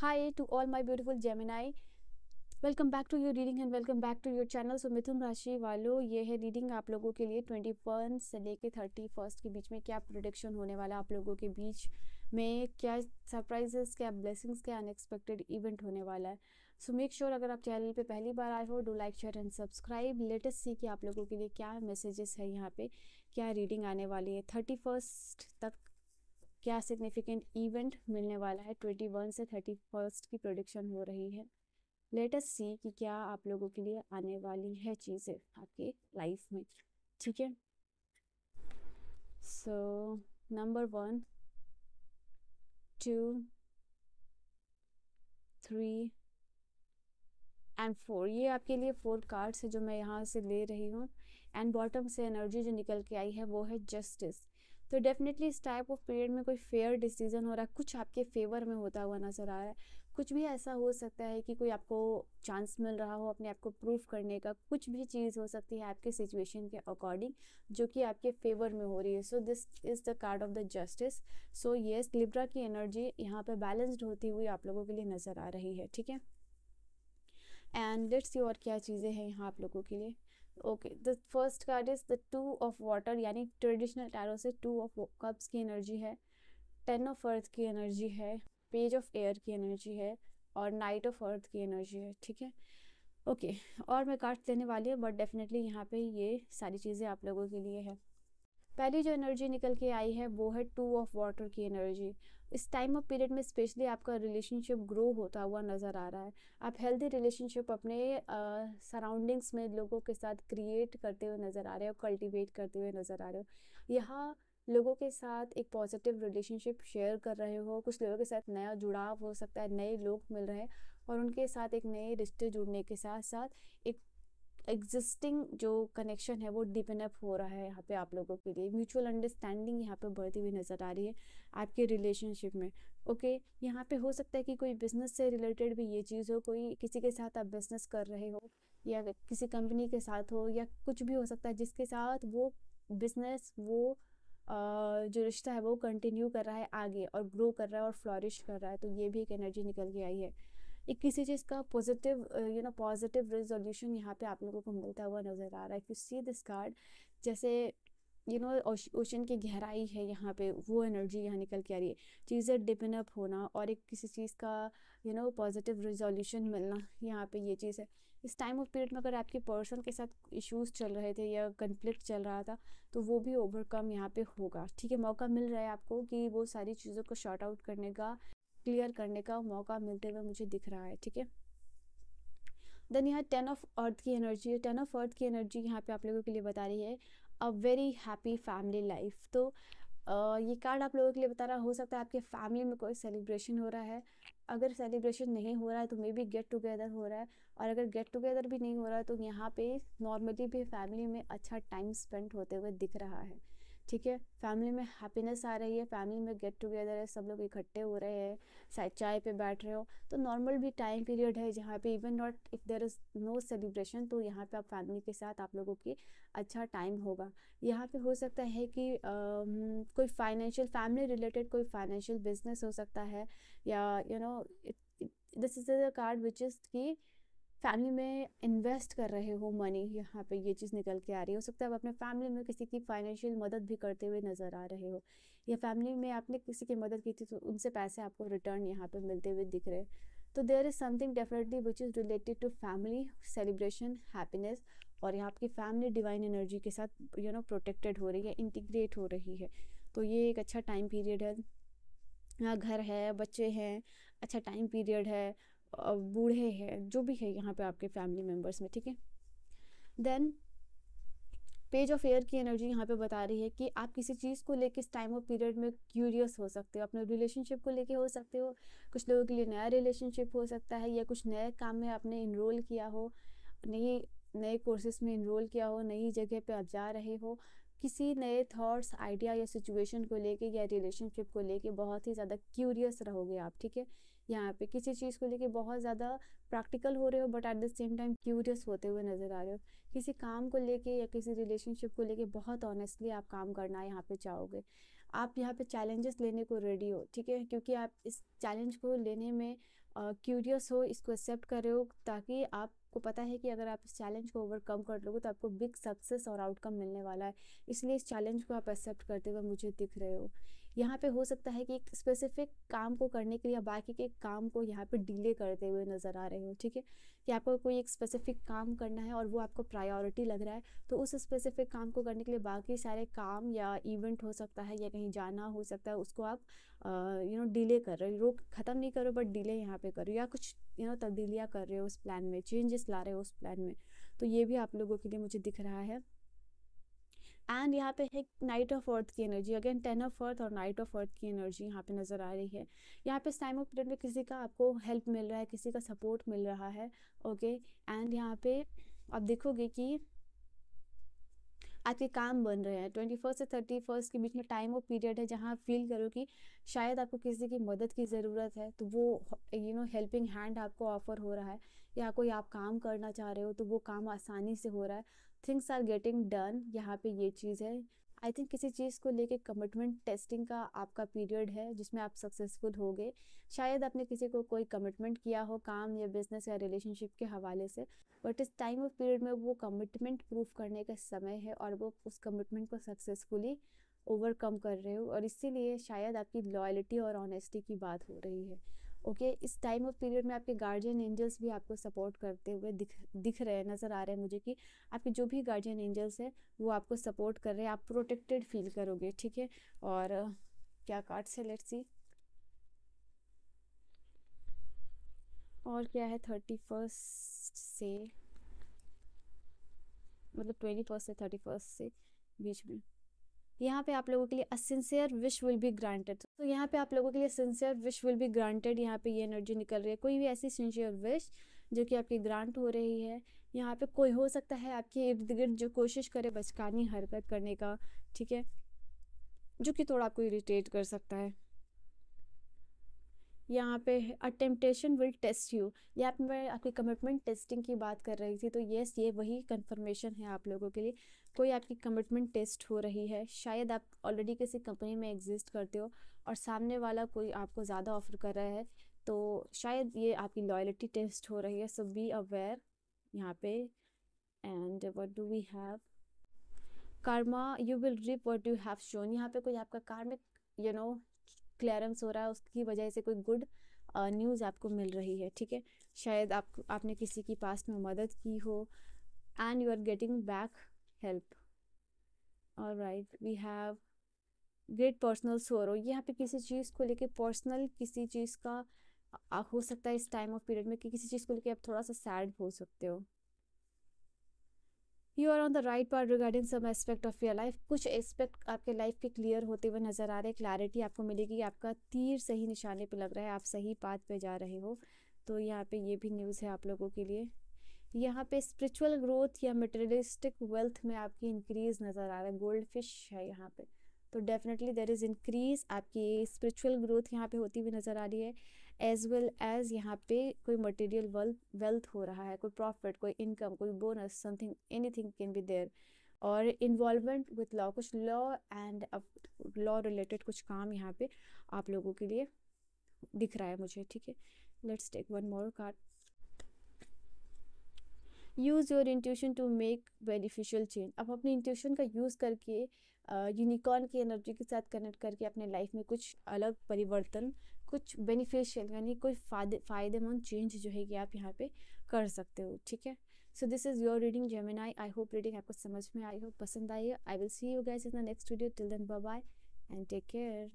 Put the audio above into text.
Hi to all my beautiful Gemini. Welcome back to your reading and welcome back to your channel. So Mithun राशि वालों, ये है reading आप लोगों के लिए 21 से लेके 31 के बीच में क्या प्रोडिक्शन होने वाला है आप लोगों के बीच में, क्या सरप्राइजेस, क्या ब्लेसिंग्स, क्या अनएक्सपेक्टेड इवेंट होने वाला है। सो मेक श्योर अगर आप चैनल पे पहली बार आए हो, do like share and subscribe. Latest सी कि आप लोगों के लिए क्या मैसेजेस है, यहाँ पे क्या रीडिंग आने वाली है 31 तक, क्या सिग्निफिकेंट इवेंट मिलने वाला है। 21 से 31 की प्रोडिक्शन हो रही है। लेट अस सी कि क्या आप लोगों के लिए आने वाली है चीज़ें आपके लाइफ में। ठीक है, सो नंबर 1, 2, 3 एंड 4, ये आपके लिए 4 कार्ड्स है जो मैं यहाँ से ले रही हूँ। एंड बॉटम से एनर्जी जो निकल के आई है वो है जस्टिस। तो डेफिनेटली इस टाइप ऑफ पीरियड में कोई फेयर डिसीजन हो रहा है, कुछ आपके फेवर में होता हुआ नजर आ रहा है। कुछ भी ऐसा हो सकता है कि कोई आपको चांस मिल रहा हो अपने आप को प्रूव करने का, कुछ भी चीज़ हो सकती है आपके सिचुएशन के अकॉर्डिंग जो कि आपके फेवर में हो रही है। So this is the card of the justice. So yes, Libra की एनर्जी यहाँ पे बैलेंस्ड होती हुई आप लोगों के लिए नजर आ रही है। ठीक है, एंड लेट्स सी और क्या चीज़ें हैं यहाँ आप लोगों के लिए। Okay, the first card is the 2 of water, यानी ट्रेडिशनल टैरो से 2 ऑफ कप्स की एनर्जी है, 10 ऑफ अर्थ की एनर्जी है, पेज ऑफ एयर की एनर्जी है और नाइट ऑफ अर्थ की एनर्जी है। ठीक है, ओके, और मैं कार्ड्स लेने वाली हूँ बट डेफिनेटली यहाँ पे ये सारी चीज़ें आप लोगों के लिए है। पहली जो एनर्जी निकल के आई है वो है 2 ऑफ वाटर की एनर्जी। इस टाइम ऑफ पीरियड में स्पेशली आपका रिलेशनशिप ग्रो होता हुआ नज़र आ रहा है। आप हेल्दी रिलेशनशिप अपने सराउंडिंग्स में लोगों के साथ क्रिएट करते हुए नज़र आ रहे हो, कल्टीवेट करते हुए नज़र आ रहे हो। यहाँ लोगों के साथ एक पॉजिटिव रिलेशनशिप शेयर कर रहे हो, कुछ लोगों के साथ नया जुड़ाव हो सकता है, नए लोग मिल रहे हैं और उनके साथ एक नए रिश्ते जुड़ने के साथ साथ एक एग्जिस्टिंग जो कनेक्शन है वो डिपेंड अप हो रहा है यहाँ पे आप लोगों के लिए। म्यूचुअल अंडरस्टैंडिंग यहाँ पे बढ़ती हुई नज़र आ रही है आपके रिलेशनशिप में। ओके, यहाँ पे हो सकता है कि कोई बिजनेस से रिलेटेड भी ये चीज़ हो, कोई किसी के साथ आप बिजनेस कर रहे हो या किसी कंपनी के साथ हो या कुछ भी हो सकता है जिसके साथ वो बिजनेस, वो जो रिश्ता है वो कंटिन्यू कर रहा है आगे और ग्रो कर रहा है और फ्लॉरिश कर रहा है। तो ये भी एक एनर्जी निकल के आई है। एक किसी चीज़ का पॉजिटिव पॉजिटिव रेजोल्यूशन यहाँ पे आप लोगों को मिलता हुआ नज़र आ रहा है। If you see this card, जैसे ओशन की गहराई है यहाँ पे, वो एनर्जी यहाँ निकल के आ रही है। चीज़ें डिपेंड अप होना और एक किसी चीज़ का पॉजिटिव रेजोल्यूशन मिलना, यहाँ पे ये चीज़ है। इस टाइम ऑफ पीरियड में अगर आपके पर्सन के साथ इश्यूज चल रहे थे या कन्फ्लिक्ट चल रहा था तो वो भी ओवरकम यहाँ पे होगा। ठीक है, मौका मिल रहा है आपको कि वो सारी चीज़ों को शॉर्ट आउट करने का, क्लियर करने का मौका मिलते हुए मुझे दिख रहा है। ठीक है, देन यहाँ 10 ऑफ अर्थ की एनर्जी है। 10 ऑफ अर्थ की एनर्जी यहाँ पे आप लोगों के लिए बता रही है a very happy family life. तो ये कार्ड आप लोगों के लिए बता रहा, हो सकता है आपके फैमिली में कोई सेलिब्रेशन हो रहा है। अगर सेलिब्रेशन नहीं हो रहा है तो मे बी गेट टुगेदर हो रहा है, और अगर गेट टुगेदर भी नहीं हो रहा है तो यहाँ पे नॉर्मली भी फैमिली में अच्छा टाइम स्पेंड होते हुए दिख रहा है। ठीक है, फैमिली में हैप्पीनेस आ रही है, फैमिली में गेट टुगेदर है, सब लोग इकट्ठे हो रहे हैं, शायद चाय पे बैठ रहे हो। तो नॉर्मल भी टाइम पीरियड है जहाँ पे even not if there is no celebration तो यहाँ पे आप फैमिली के साथ आप लोगों की अच्छा टाइम होगा। यहाँ पे हो सकता है कि कोई फाइनेंशियल, फैमिली रिलेटेड कोई फाइनेंशियल बिजनेस हो सकता है, या this is the card which is कि फैमिली में इन्वेस्ट कर रहे हो मनी, यहाँ पे ये चीज़ निकल के आ रही है। हो सकता है आप अपने फैमिली में किसी की फाइनेंशियल मदद भी करते हुए नज़र आ रहे हो, या फैमिली में आपने किसी की मदद की थी तो उनसे पैसे आपको रिटर्न यहाँ पे मिलते हुए दिख रहे हैं। तो there is something definitely which is related to family celebration, happiness, और यहाँ आपकी फैमिली डिवाइन एनर्जी के साथ प्रोटेक्टेड हो रही है, इंटीग्रेट हो रही है। तो ये एक अच्छा टाइम पीरियड है। यहाँ घर है, बच्चे हैं, अच्छा टाइम पीरियड है, बूढ़े हैं, जो भी है यहाँ पे आपके फैमिली मेम्बर्स में। ठीक है, देन पेज ऑफ एयर की एनर्जी यहाँ पे बता रही है कि आप किसी चीज़ को लेके इस टाइम ऑफ पीरियड में क्यूरियस हो सकते हो, अपने रिलेशनशिप को लेके हो सकते हो, कुछ लोगों के लिए नया रिलेशनशिप हो सकता है, या कुछ नए काम में आपने इनरोल किया हो, नई नए कोर्सेज में इनरोल किया हो, नई जगह पे आप जा रहे हो, किसी नए थॉट्स, आइडिया या सिचुएशन को लेके या रिलेशनशिप को लेके बहुत ही ज़्यादा क्यूरियस रहोगे आप। ठीक है, यहाँ पे किसी चीज़ को लेके बहुत ज़्यादा प्रैक्टिकल हो रहे हो but at the same time curious होते हुए नज़र आ रहे हो। किसी काम को लेके या किसी रिलेशनशिप को लेके बहुत ऑनेस्टली आप काम करना यहाँ पे चाहोगे। आप यहाँ पे चैलेंजेस लेने को रेडी हो। ठीक है, क्योंकि आप इस चैलेंज को लेने में क्यूरियस हो, इसको एक्सेप्ट कर रहे हो, ताकि आपको पता है कि अगर आप इस चैलेंज को ओवरकम कर लोगे तो आपको बिग सक्सेस और आउटकम मिलने वाला है। इसलिए इस चैलेंज को आप एक्सेप्ट करते हुए मुझे दिख रहे हो। यहाँ पे हो सकता है कि एक स्पेसिफिक काम को करने के लिए बाकी के काम को यहाँ पे डिले करते हुए नज़र आ रहे हो, ठीक है, कि आपको कोई एक स्पेसिफिक काम करना है और वो आपको प्रायोरिटी लग रहा है, तो उस स्पेसिफिक काम को करने के लिए बाकी सारे काम या इवेंट हो सकता है या कहीं जाना हो सकता है, उसको आप डिले कर रहे हो, रोक ख़त्म नहीं करो बट डिले यहाँ पे करो, या कुछ तब्दीलियाँ कर रहे हो उस प्लान में, चेंजेस ला रहे हो उस प्लान में। तो ये भी आप लोगों के लिए मुझे दिख रहा है। एंड यहाँ पे है नाइट ऑफ अर्थ की एनर्जी, अगेन 10 ऑफ अर्थ और नाइट ऑफ अर्थ की एनर्जी यहाँ पे नज़र आ रही है। यहाँ पे इस टाइम ऑफ पीरियड में किसी का आपको हेल्प मिल रहा है, किसी का सपोर्ट मिल रहा है, ओके। एंड यहाँ पे आप देखोगे कि आपके काम बन रहे हैं। 21 से 31 के बीच में टाइम ऑफ पीरियड है जहाँ आप फील करो कि शायद आपको किसी की मदद की ज़रूरत है, तो वो हेल्पिंग हैंड आपको ऑफर हो रहा है, या कोई आप काम करना चाह रहे हो तो वो काम आसानी से हो रहा है, थिंग्स आर गेटिंग डन। यहाँ पे ये चीज़ है। आई थिंक किसी चीज़ को लेके कमिटमेंट टेस्टिंग का आपका पीरियड है जिसमें आप सक्सेसफुल होगे। शायद आपने किसी को कोई कमिटमेंट किया हो काम या बिजनेस या रिलेशनशिप के हवाले से, बट इस टाइम ऑफ पीरियड में वो कमिटमेंट प्रूफ करने का समय है और वो उस कमिटमेंट को सक्सेसफुली ओवरकम कर रहे हो, और इसीलिए शायद आपकी लॉयल्टी और ऑनेस्टी की बात हो रही है, ओके। इस टाइम ऑफ पीरियड में आपके गार्जियन एंजल्स भी आपको सपोर्ट करते हुए दिख रहे हैं, नज़र आ रहे हैं मुझे कि आपके जो भी गार्जियन एंजल्स हैं वो आपको सपोर्ट कर रहे हैं, आप प्रोटेक्टेड फील करोगे, ठीक है। और क्या कार्ड से, लेट्स सी, और क्या है 31 से, मतलब 21 से 31 से बीच में। यहाँ पे आप लोगों के लिए अ sincere wish will be granted, तो यहाँ पे आप लोगों के लिए sincere wish will be granted, यहाँ पे ये एनर्जी निकल रही है। कोई भी ऐसी सिंसियर विश जो कि आपकी ग्रांट हो रही है, यहाँ पे कोई हो सकता है आपके इर्द गिर्द जो कोशिश करे बचकानी हरकत करने का, ठीक है, जो कि थोड़ा आपको इरिटेट कर सकता है। यहाँ पे अ टेम्पटेशन विल टेस्ट यू, यहाँ पे मैं आपकी कमिटमेंट टेस्टिंग की बात कर रही थी, तो येस ये वही कंफर्मेशन है आप लोगों के लिए। कोई आपकी कमिटमेंट टेस्ट हो रही है, शायद आप ऑलरेडी किसी कंपनी में एग्जिस्ट करते हो और सामने वाला कोई आपको ज़्यादा ऑफर कर रहा है, तो शायद ये आपकी लॉयल्टी टेस्ट हो रही है, सो बी अवेयर यहाँ पे। And what do we have, karma you will reap what you have sown, यहाँ पे कोई आपका कार्मिक क्लियरेंस हो रहा है, उसकी वजह से कोई गुड न्यूज़ आपको मिल रही है, ठीक है। शायद आपने किसी की पास्ट में मदद की हो and you are getting back help. Alright, we have great personal sorrow, यहाँ पे किसी चीज़ को लेके पर्सनल किसी चीज़ का हो सकता है इस टाइम ऑफ पीरियड में कि किसी चीज़ को लेके आप थोड़ा सा सैड हो सकते हो। You are on the right part regarding some aspect of your life, कुछ एस्पेक्ट आपके लाइफ के क्लियर होते हुए नज़र आ रहे हैं, क्लैरिटी आपको मिलेगी, आपका तीर सही निशाने पे लग रहा है, आप सही पाथ पे जा रहे हो। तो यहाँ पे ये भी न्यूज़ है आप लोगों के लिए। यहाँ पे स्पिरिचुअल ग्रोथ या मटेरियलिस्टिक वेल्थ में आपकी इंक्रीज नज़र आ रहा है, गोल्ड फिश है यहाँ पे, तो डेफिनेटली देयर इज़ इंक्रीज, आपकी स्पिरिचुअल ग्रोथ यहाँ पे होती हुई नज़र आ रही है, एज वेल एज यहाँ पे कोई मटेरियल वेल्थ हो रहा है, कोई प्रॉफिट, कोई इनकम, कोई bonus, something, anything can be there. और इन्वॉल्वमेंट विथ लॉ, कुछ लॉ एंड लॉ रिलेटेड कुछ काम यहाँ पे आप लोगों के लिए दिख रहा है मुझे, ठीक है। Let's take one more card. Use your intuition to make beneficial change, आप अपनी इंट्यूशन का यूज़ करके यूनिकॉर्न की एनर्जी के साथ कनेक्ट करके अपने लाइफ में कुछ अलग परिवर्तन, कुछ बेनिफिशियल यानी कोई फ़ायदेमंद चेंज जो है कि आप यहाँ पे कर सकते हो, ठीक है। So this is your reading Gemini, I hope reading आपको समझ में आई हो, पसंद आई हो। I will see you guys in the next video, till then bye bye and take care.